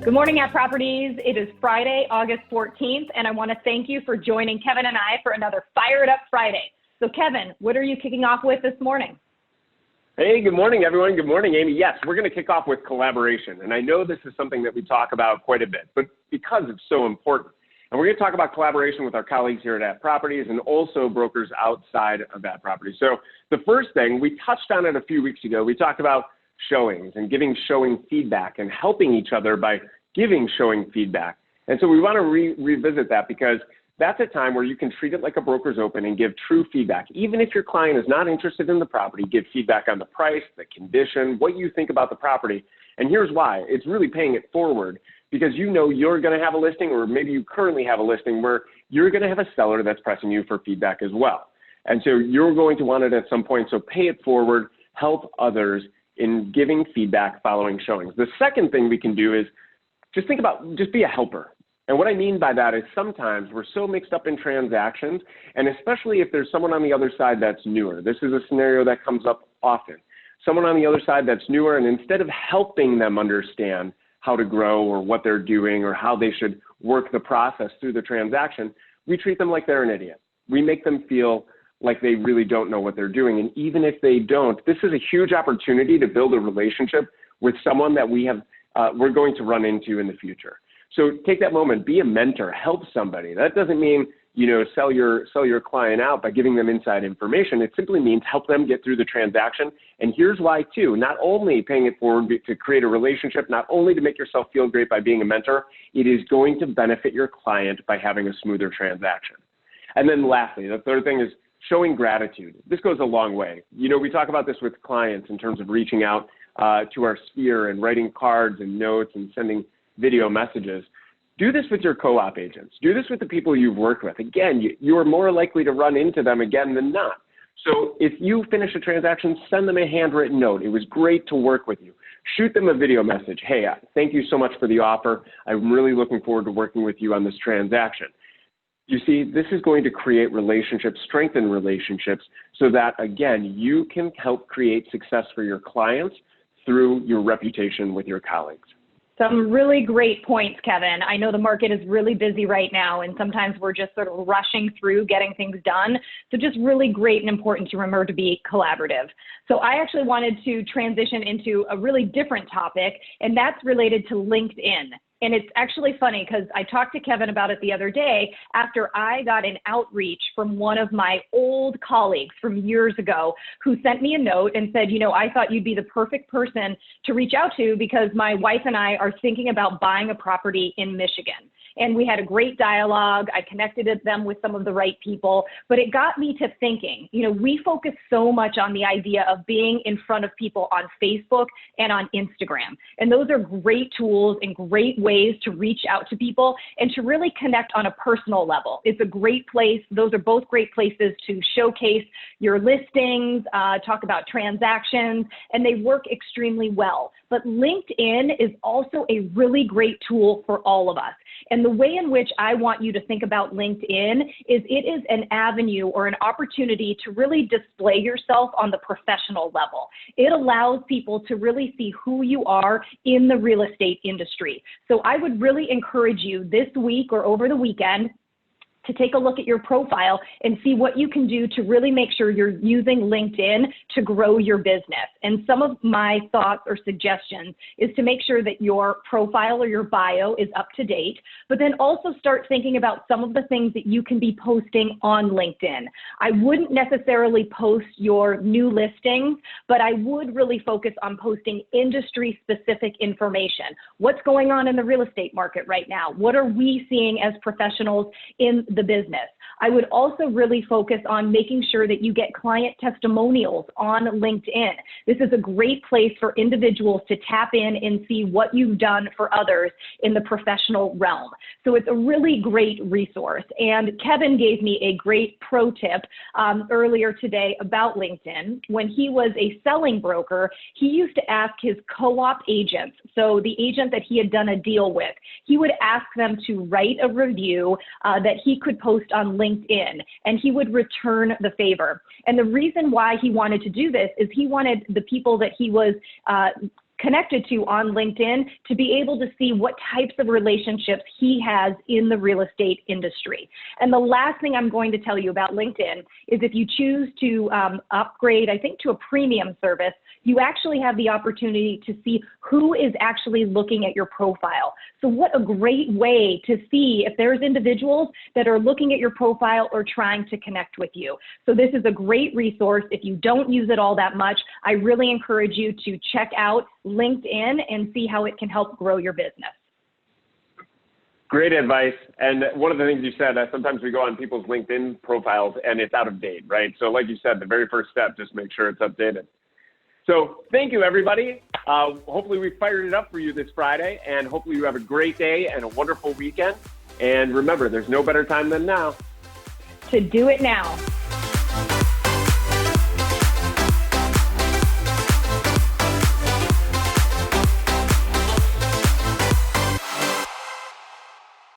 Good morning, At Properties. It is Friday, August 14th, and I want to thank you for joining Kevin and I for another Fired Up Friday. So Kevin, what are you kicking off with this morning? Hey, good morning, everyone. Good morning, Amy. Yes, we're going to kick off with collaboration. And I know this is something that we talk about quite a bit, but because it's so important. And we're going to talk about collaboration with our colleagues here at Properties and also brokers outside of Properties. So the first thing, we touched on it a few weeks ago. We talked about showings and giving showing feedback and helping each other by giving showing feedback. And so we want to revisit that because that's a time where you can treat it like a broker's open and give true feedback. Even if your client is not interested in the property, give feedback on the price, the condition, what you think about the property. And here's why. It's really paying it forward because you know you're going to have a listing, or maybe you currently have a listing where you're going to have a seller that's pressing you for feedback as well. And so you're going to want it at some point. So pay it forward, help others in giving feedback following showings. The second thing we can do is just be a helper. And what I mean by that is sometimes we're so mixed up in transactions, and especially if there's someone on the other side that's newer. This is a scenario that comes up often. Someone on the other side that's newer, and instead of helping them understand how to grow or what they're doing or how they should work the process through the transaction, we treat them like they're an idiot. We make them feel like they really don't know what they're doing. And even if they don't, this is a huge opportunity to build a relationship with someone that we're going to run into in the future. So take that moment, be a mentor, help somebody. That doesn't mean, sell your client out by giving them inside information. It simply means help them get through the transaction. And here's why too, not only paying it forward to create a relationship, not only to make yourself feel great by being a mentor, it is going to benefit your client by having a smoother transaction. And then lastly, the third thing is showing gratitude. This goes a long way. We talk about this with clients in terms of reaching out to our sphere and writing cards and notes and sending video messages. Do this with your co-op agents. Do this with the people you've worked with. Again, you are more likely to run into them again than not. So if you finish a transaction, send them a handwritten note. It was great to work with you. Shoot them a video message. Hey, thank you so much for the offer. I'm really looking forward to working with you on this transaction. You see, this is going to create relationships, strengthen relationships, so that, again, you can help create success for your clients through your reputation with your colleagues. Some really great points, Kevin. I know the market is really busy right now, and sometimes we're just sort of rushing through getting things done. So just really great and important to remember to be collaborative. So I actually wanted to transition into a really different topic, and that's related to LinkedIn. And it's actually funny because I talked to Kevin about it the other day after I got an outreach from one of my old colleagues from years ago who sent me a note and said, I thought you'd be the perfect person to reach out to because my wife and I are thinking about buying a property in Michigan. And we had a great dialogue. I connected them with some of the right people, but it got me to thinking, we focus so much on the idea of being in front of people on Facebook and on Instagram. And those are great tools and great ways to reach out to people and to really connect on a personal level. It's a great place. Those are both great places to showcase your listings, talk about transactions, and they work extremely well. But LinkedIn is also a really great tool for all of us. And the way in which I want you to think about LinkedIn is it is an avenue or an opportunity to really display yourself on the professional level. It allows people to really see who you are in the real estate industry. So I would really encourage you this week or over the weekend to take a look at your profile and see what you can do to really make sure you're using LinkedIn to grow your business. And some of my thoughts or suggestions is to make sure that your profile or your bio is up to date, but then also start thinking about some of the things that you can be posting on LinkedIn. I wouldn't necessarily post your new listings, but I would really focus on posting industry-specific information. What's going on in the real estate market right now? What are we seeing as professionals in the business? I would also really focus on making sure that you get client testimonials on LinkedIn. This is a great place for individuals to tap in and see what you've done for others in the professional realm. So it's a really great resource. And Kevin gave me a great pro tip earlier today about LinkedIn. When he was a selling broker, he used to ask his co-op agents, so the agent that he had done a deal with, he would ask them to write a review that he could post on LinkedIn, and he would return the favor. And the reason why he wanted to do this is he wanted the people that he was connected to on LinkedIn to be able to see what types of relationships he has in the real estate industry. And the last thing I'm going to tell you about LinkedIn is if you choose to upgrade, I think, to a premium service, you actually have the opportunity to see who is actually looking at your profile. So what a great way to see if there's individuals that are looking at your profile or trying to connect with you. So this is a great resource. If you don't use it all that much, I really encourage you to check out LinkedIn and see how it can help grow your business. Great advice. And one of the things you said, sometimes we go on people's LinkedIn profiles and it's out of date, right? So like you said, the very first step, just make sure it's updated. So thank you, everybody. Hopefully we fired it up for you this Friday, and hopefully you have a great day and a wonderful weekend. And remember, there's no better time than now to do it now.